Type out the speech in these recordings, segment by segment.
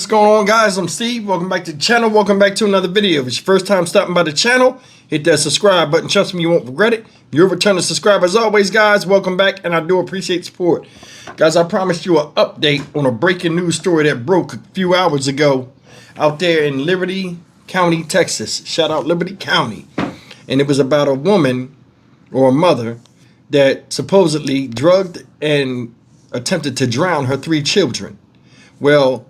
What's going on, guys? I'm Steve. Welcome back to the channel. Welcome back to another video. If it's your first time stopping by the channel, hit that subscribe button. Trust me, you won't regret it. You're a returning subscriber. As always, guys, welcome back, and I do appreciate support. Guys, I promised you an update on a breaking news story that broke a few hours ago out there in Liberty County, Texas. Shout out Liberty County. And it was about a woman or a mother that supposedly drugged and attempted to drown her 3 children. Well,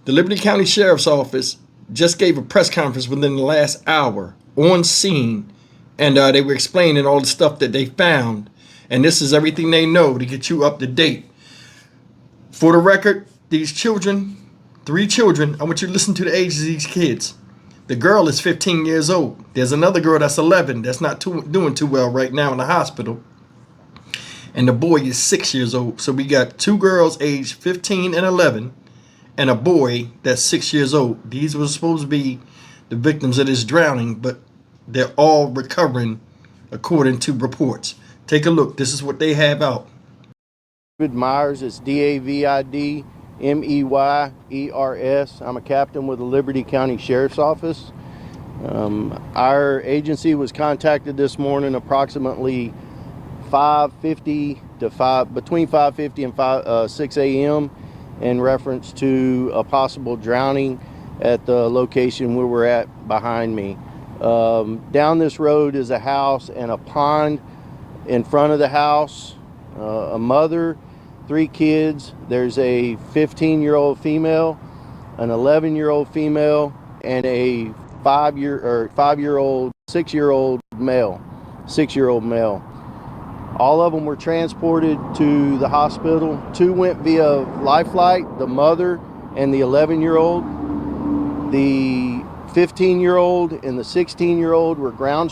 the Liberty County Sheriff's Office just gave a press conference within the last hour on scene, and they were explaining all the stuff that they found, and this is everything they know to get you up to date. For the record, these children, 3 children, I want you to listen to the ages of these kids. The girl is 15 years old. There's another girl that's 11 that's not doing too well right now in the hospital, and the boy is 6 years old. So we got 2 girls aged 15 and 11, and a boy that's 6 years old. These were supposed to be the victims of this drowning, but they're all recovering according to reports. Take a look. This is what they have out. David Myers, it's D-A-V-I-D-M-E-Y-E-R-S. I'm a captain with the Liberty County Sheriff's Office. Our agency was contacted this morning approximately 5:50 to between 5:50 and 6 a.m. in reference to a possible drowning at the location where we're at behind me. Down this road is a house and a pond in front of the house. A mother, 3 kids. There's a 15-year-old female, an 11-year-old female, and a 6-year-old male. All of them were transported to the hospital. 2 went via life flight, the mother and the 11-year-old. The 15-year-old and the 16-year-old were ground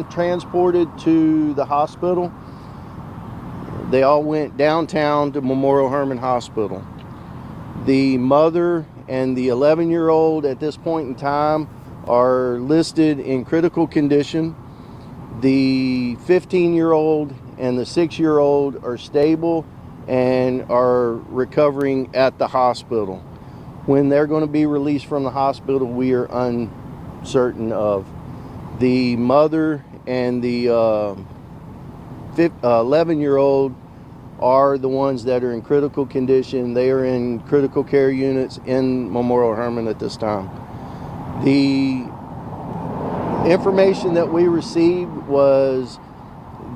transported to the hospital. They all went downtown to Memorial Hermann Hospital. The mother and the 11-year-old at this point in time are listed in critical condition. The 15-year-old and the 6-year-old are stable and are recovering at the hospital. When they're going to be released from the hospital, we are uncertain of. The mother and the 11-year-old are the ones that are in critical condition. They are in critical care units in Memorial Hermann at this time. The information that we received was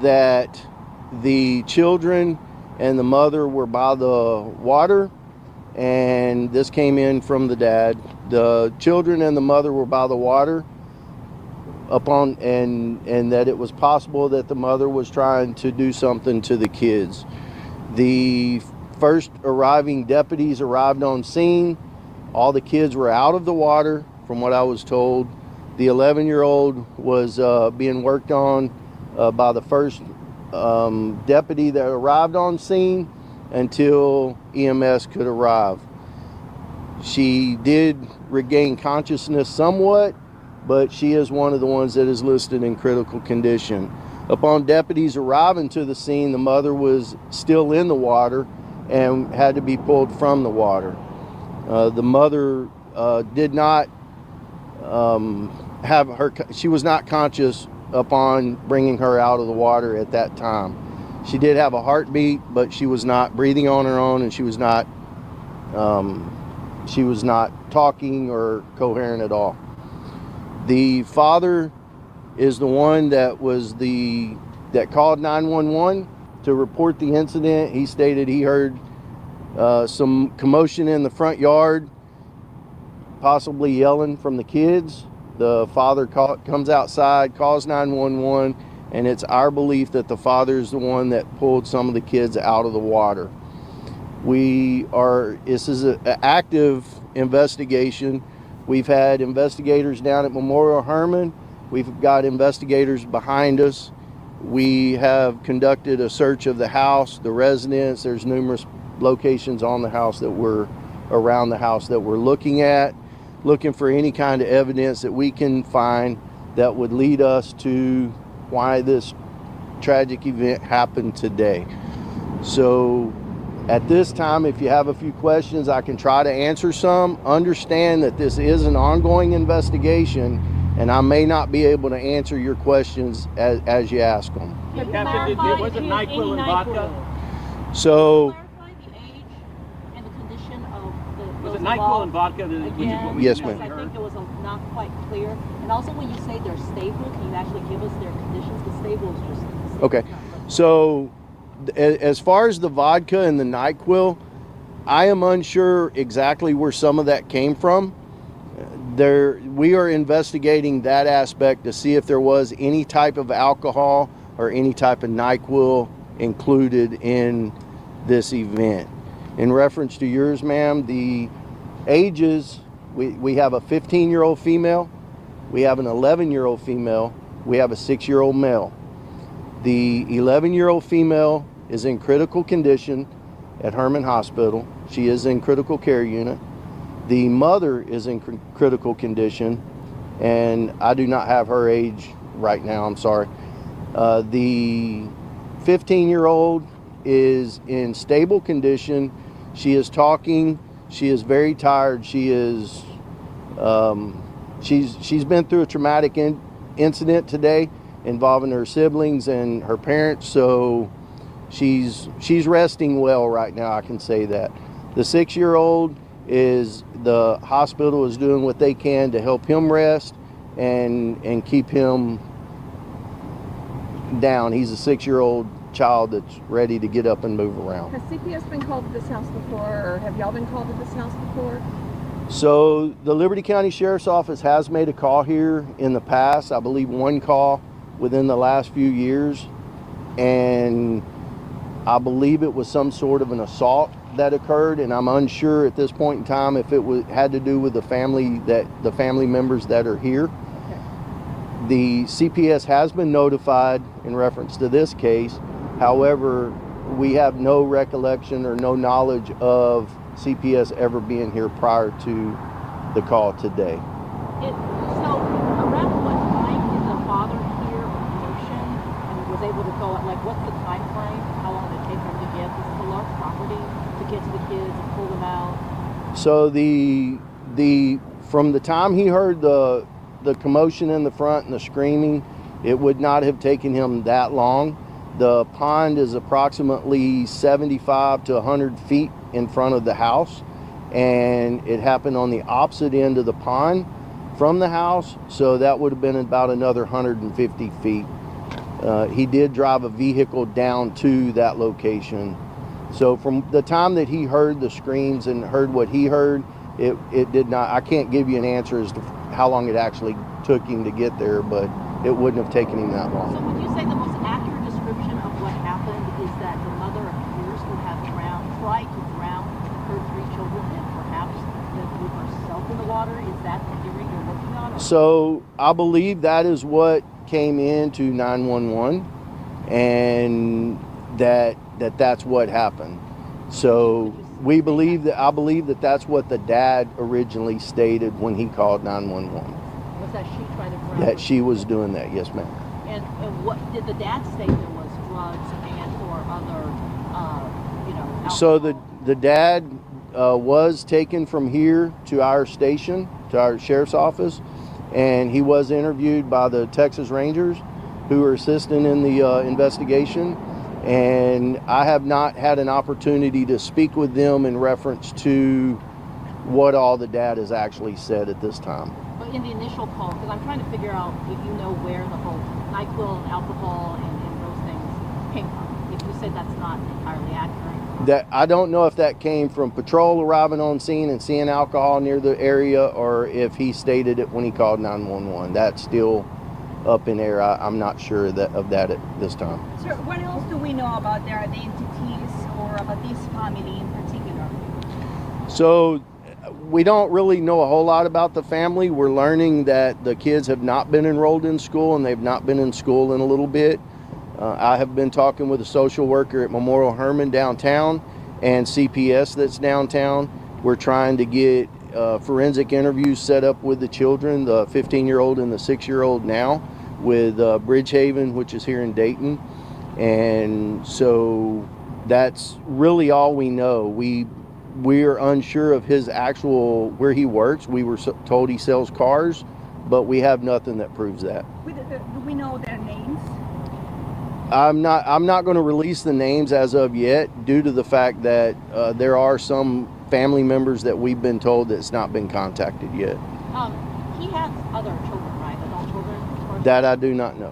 that the children and the mother were by the water, and this came in from the dad. The children and the mother were by the water and that it was possible that the mother was trying to do something to the kids. The first arriving deputies arrived on scene. All the kids were out of the water, from what I was told. The 11-year-old was being worked on by the first deputy that arrived on scene until EMS could arrive. She did regain consciousness somewhat, but she is one of the ones that is listed in critical condition. Upon deputies arriving to the scene, the mother was still in the water and had to be pulled from the water. The mother did not she was not conscious upon bringing her out of the water at that time. She did have a heartbeat, but she was not breathing on her own, and she was not talking or coherent at all. The father is the one that called 911 to report the incident. He stated he heard some commotion in the front yard, possibly yelling from the kids. The father comes outside, calls 911, and it's our belief that the father is the one that pulled some of the kids out of the water. This is an active investigation. We've had investigators down at Memorial Hermann. We've got investigators behind us. We have conducted a search of the house, the residence. There's numerous locations on the house around the house that we're looking at, looking for any kind of evidence that we can find that would lead us to why this tragic event happened today. So At this time, if you have a few questions, I can try to answer some. Understand that this is an ongoing investigation, and I may not be able to answer your questions as you ask them. Captain, was it NyQuil and vodka? So, Clarify the age and the condition of the. Was it NyQuil and vodka? Which is what we Yes, because ma'am. I think it was not quite clear. And also, when you say they're stable, can you actually give us their conditions? Because stable is just. okay. So, as far as the vodka and the NyQuil, I am unsure exactly where some of that came from. We are investigating that aspect to see if there was any type of alcohol or any type of NyQuil included in this event. In reference to yours, ma'am, the ages, we have a 15-year-old female, we have an 11-year-old female, we have a 6-year-old male. The 11-year-old female is in critical condition at Herman Hospital. She is in critical care unit. The mother is in critical condition, and I do not have her age right now, I'm sorry. The 15-year-old is in stable condition. She is talking. She is very tired. She is, she's been through a traumatic incident today involving her siblings and her parents, so she's resting well right now, I can say that. The 6-year-old is, the hospital is doing what they can to help him rest and keep him down. He's a 6-year-old child that's ready to get up and move around. Has CPS been called to this house before, or have y'all been called to this house before? So the Liberty County Sheriff's Office has made a call here in the past, I believe one call within the last few years, and I believe it was some sort of an assault that occurred, and I'm unsure at this point in time if it had to do with the family members that are here. Okay. The CPS has been notified in reference to this case. However, we have no recollection or no knowledge of CPS ever being here prior to the call today. So, around what time did the father hear a commotion and was able to go, like, what's the time frame? How long did it take him to get? This is a large property to get to the kids and pull them out. So from the time he heard the commotion in the front and the screaming, it would not have taken him that long. The pond is approximately 75 to 100 feet in front of the house, and it happened on the opposite end of the pond from the house, so that would have been about another 150 feet. He did drive a vehicle down to that location. So from the time that he heard the screams and heard what he heard, it did not, I can't give you an answer as to how long it actually took him to get there, but it wouldn't have taken him that long. So would you say the most accurate description of what happened is that the mother appears to have tried to drown her 3 children and perhaps threw herself in the water? Is that the theory you're working on? So I believe that is what came into 911, and that's what happened. So I believe that that's what the dad originally stated when he called 911. Was that she tried to drown? That she was doing that, yes, ma'am. And what did the dad state there was drugs and or other, alcohol? So the dad was taken from here to our station, to our sheriff's office, and he was interviewed by the Texas Rangers who are assisting in the investigation. And I have not had an opportunity to speak with them in reference to what all the dad has actually said at this time. But in the initial call, because I'm trying to figure out if you know where the whole NyQuil and alcohol and those things came from. If you said that's not entirely accurate. That I don't know if that came from patrol arriving on scene and seeing alcohol near the area, or if he stated it when he called 911. That's still up in air. I'm not sure of that at this time. Sir, what else do we know about their identities or about this family in particular? So we don't really know a whole lot about the family. We're learning that the kids have not been enrolled in school, and they've not been in school in a little bit. I have been talking with a social worker at Memorial Hermann downtown and CPS that's downtown. We're trying to get forensic interviews set up with the children, the 15-year-old and the 6-year-old now, with Bridgehaven, which is here in Dayton. And so That's really all we know. We're unsure of his actual where he works. We were told he sells cars, but we have nothing that proves that. Do we know their names? I'm not going to release the names as of yet, due to the fact that there are some family members that we've been told that's not been contacted yet. He has other children, right? Adult children? As far as That I do not know.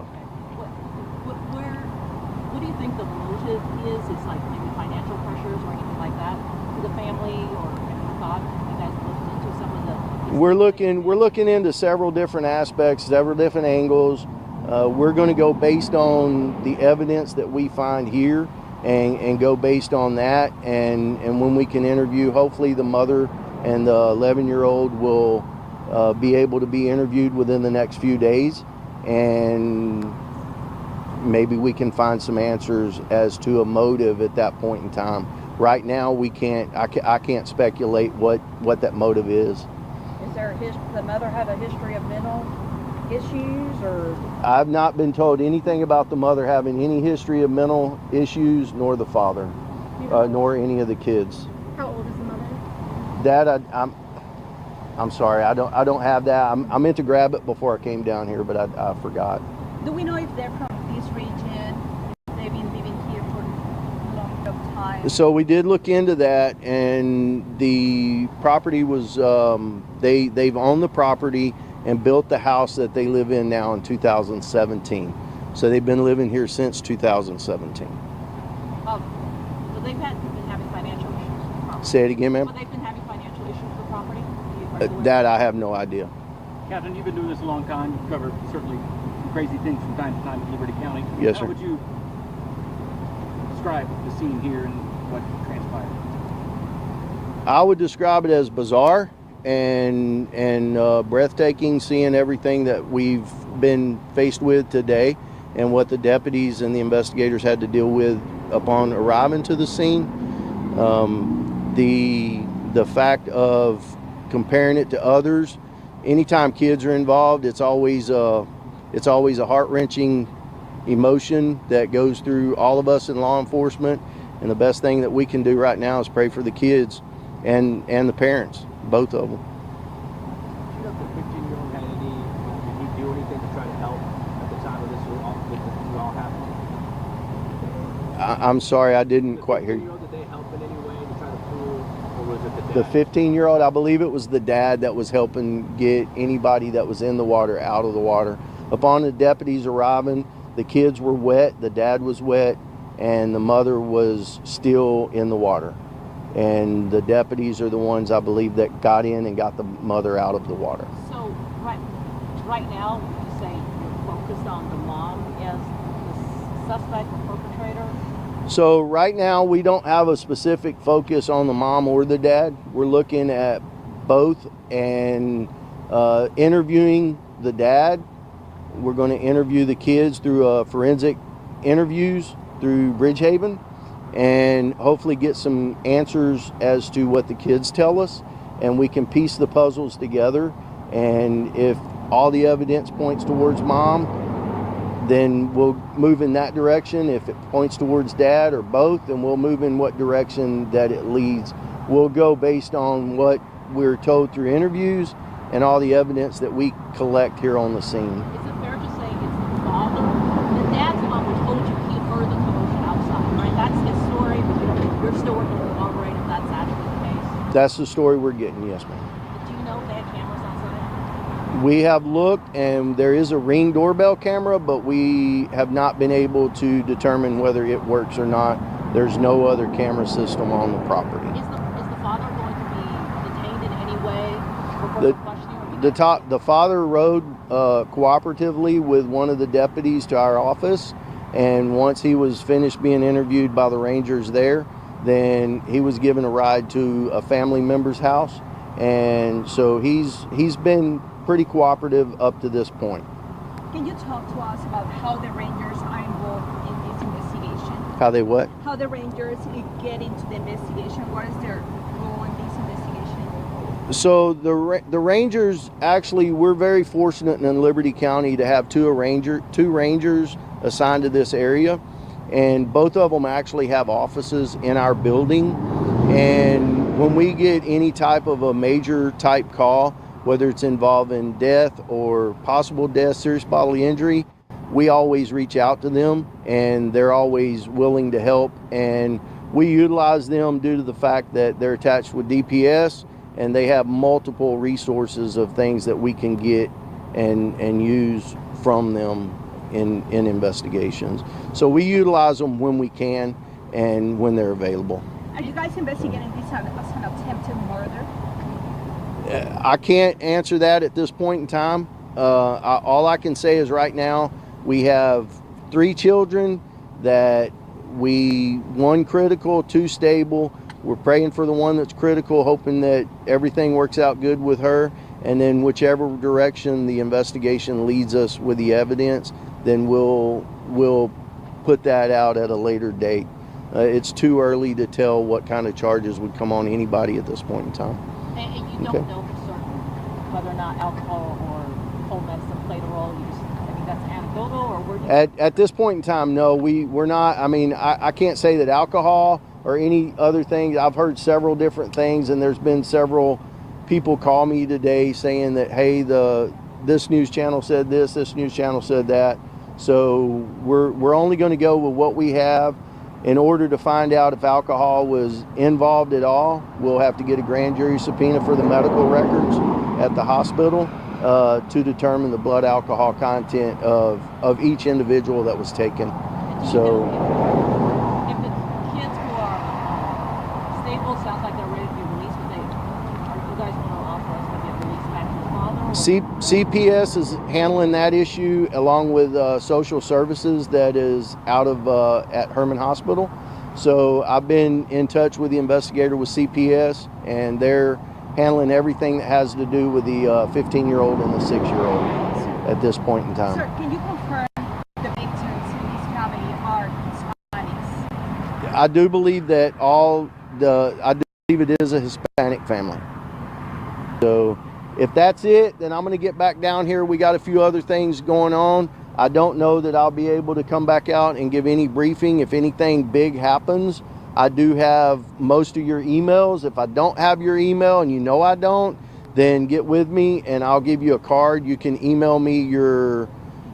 What do you think the motive is? It's like maybe financial pressures or anything like that to the family, or have you thought, you guys looked into some of the... We're looking into several different aspects, several different angles. We're going to go based on the evidence that we find here, and go based on that. And when we can interview, hopefully the mother and the 11-year-old will be able to be interviewed within the next few days, and maybe we can find some answers as to a motive at that point in time. Right now, we can't. I can't speculate what that motive is. Is there the mother have a history of mental issues, or? I've not been told anything about the mother having any history of mental issues, nor the father, nor any of the kids. How old is the mother? That I'm sorry, I don't have that. I meant to grab it before I came down here, but I forgot. Do we know if they're from this region? If they've been living here for a long enough time? So we did look into that, and the property was they've owned the property and built the house that they live in now in 2017. So they've been living here since 2017. But they've been having financial issues with the property. Say it again, ma'am. But they've been having financial issues with the property? That I have no idea. Captain, you've been doing this a long time. You've covered certainly some crazy things from time to time in Liberty County. Yes, sir. How would you describe the scene here and what transpired? I would describe it as bizarre and breathtaking, seeing everything that we've been faced with today and what the deputies and the investigators had to deal with upon arriving to the scene. The fact of comparing it to others, anytime kids are involved, it's always a heart-wrenching emotion that goes through all of us in law enforcement. And the best thing that we can do right now is pray for the kids and the parents, both of them. Do you know if the 15-year-old had did he do anything to try to help at the time of this all happening? I'm sorry, I didn't quite hear you. Did they help in any way to try to pull, or was it The 15-year-old, I believe it was the dad that was helping get anybody that was in the water out of the water. Upon the deputies arriving, the kids were wet, the dad was wet, and the mother was still in the water. And the deputies are the ones, I believe, that got in and got the mother out of the water. So right now, would you say you're focused on the mom as the suspect or perpetrator? So right now, we don't have a specific focus on the mom or the dad. We're looking at both and interviewing the dad. We're going to interview the kids through forensic interviews through Bridgehaven, and hopefully get some answers as to what the kids tell us, and we can piece the puzzles together. And if all the evidence points towards mom, then we'll move in that direction. If it points towards dad or both, then we'll move in what direction that it leads. We'll go based on what we're told through interviews and all the evidence that we collect here on the scene. Is it fair to say it's the father? The dad's the one who told you he heard the commotion outside, right? That's his story, but you're still working to corroborate if that's actually the case. That's the story we're getting, yes, ma'am. But do you know if they had cameras outside? We have looked, and there is a Ring doorbell camera, but we have not been able to determine whether it works or not. There's no other camera system on the property. Is the father going to be detained in any way for further questioning? The father rode cooperatively with one of the deputies to our office, and once he was finished being interviewed by the Rangers there, then he was given a ride to a family member's house, and so he's been pretty cooperative up to this point. Can you talk to us about how the Rangers are involved in this investigation? How they what? How the Rangers get into the investigation? What is their role in this investigation? So the Rangers, actually, we're very fortunate in Liberty County to have two Rangers assigned to this area, and both of them actually have offices in our building. And when we get any type of a major type call, whether it's involving death or possible death, serious bodily injury, we always reach out to them, and they're always willing to help. And we utilize them due to the fact that they're attached with DPS, and they have multiple resources of things that we can get and use from them in investigations. So we utilize them when we can and when they're available. Are you guys investigating this as an attempted murder? I can't answer that at this point in time. All I can say is right now we have 3 children that one critical, 2 stable. We're praying for the one that's critical, hoping that everything works out good with her. And then whichever direction the investigation leads us with the evidence, then we'll put that out at a later date. It's too early to tell what kind of charges would come on anybody at this point in time. And you don't know for certain whether or not alcohol or cold medicine played a role. That's anecdotal, or where do you... At this point in time, no, we're not. I mean, I can't say that alcohol or any other thing. I've heard several different things, and there's been several people call me today saying that, hey, this news channel said this news channel said that. So we're only going to go with what we have. In order to find out if alcohol was involved at all, we'll have to get a grand jury subpoena for the medical records at the hospital to determine the blood alcohol content of each individual that was taken. So if the kids who are stable, sounds like they're ready to be released, but are you guys going to offer us to get released back to the father? CPS is handling that issue along with social services that is out of at Herman Hospital. So I've been in touch with the investigator with CPS, and they're handling everything that has to do with the 15-year-old and the 6-year-old at this point in time. Sir, can you confirm the victims in this family are Hispanics? I do believe that I do believe it is a Hispanic family. So if that's it, then I'm going to get back down here. We got a few other things going on. I don't know that I'll be able to come back out and give any briefing if anything big happens. I do have most of your emails. If I don't have your email, and you know I don't, then get with me and I'll give you a card. You can email me your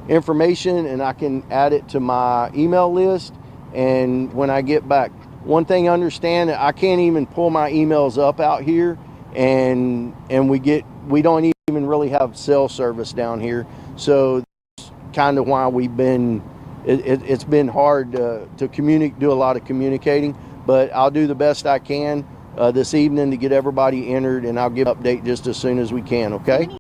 information and I can add it to my email list. And when I get back, one thing understand, I can't even pull my emails up out here, and we don't even really have cell service down here. So that's kind of why it's been hard to do a lot of communicating. But I'll do the best I can this evening to get everybody entered, and I'll give an update just as soon as we can, okay?